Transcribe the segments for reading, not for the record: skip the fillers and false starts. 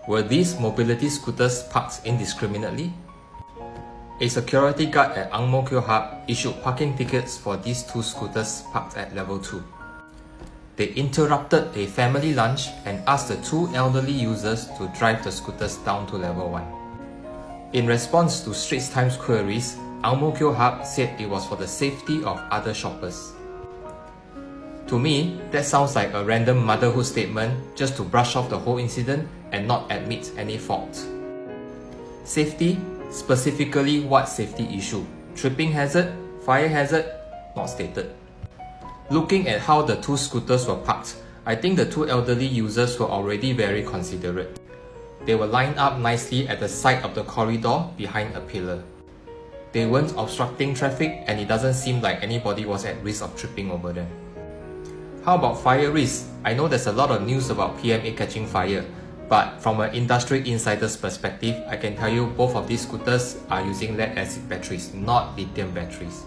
Were these mobility scooters parked indiscriminately? A security guard at AMK Hub issued parking tickets for these two scooters parked at level 2. They interrupted a family lunch and asked the two elderly users to drive the scooters down to level 1. In response to Straits Times queries, AMK Hub said it was for the safety of other shoppers. To me, that sounds like a random motherhood statement just to brush off the whole incident and not admit any fault. Safety? Specifically what safety issue? Tripping hazard? Fire hazard? Not stated. Looking at how the two scooters were parked, I think the two elderly users were already very considerate. They were lined up nicely at the side of the corridor behind a pillar. They weren't obstructing traffic and it doesn't seem like anybody was at risk of tripping over them. How about fire risk? I know there's a lot of news about PMA catching fire, but from an industry insider's perspective, I can tell you both of these scooters are using lead-acid batteries, not lithium batteries.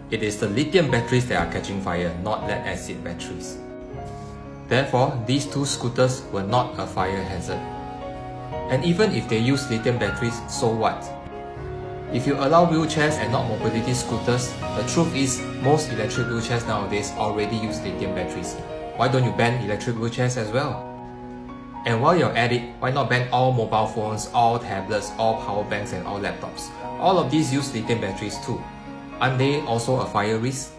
It is the lithium batteries that are catching fire, not lead-acid batteries. Therefore, these two scooters were not a fire hazard. And even if they use lithium batteries, so what? If you allow wheelchairs and not mobility scooters, the truth is most electric wheelchairs nowadays already use lithium batteries. Why don't you ban electric wheelchairs as well? And while you're at it, why not ban all mobile phones, all tablets, all power banks and all laptops? All of these use lithium batteries too. Aren't they also a fire risk?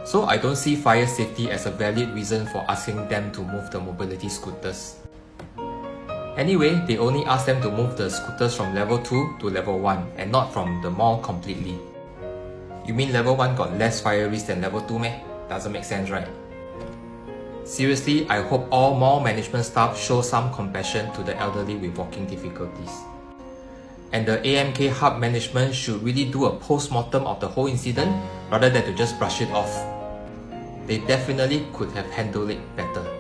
So I don't see fire safety as a valid reason for asking them to move the mobility scooters. Anyway, they only asked them to move the scooters from level 2 to level 1 and not from the mall completely. You mean level 1 got less fire risk than level 2 meh? Doesn't make sense, right? Seriously, I hope all mall management staff show some compassion to the elderly with walking difficulties. And the AMK Hub management should really do a post-mortem of the whole incident rather than to just brush it off. They definitely could have handled it better.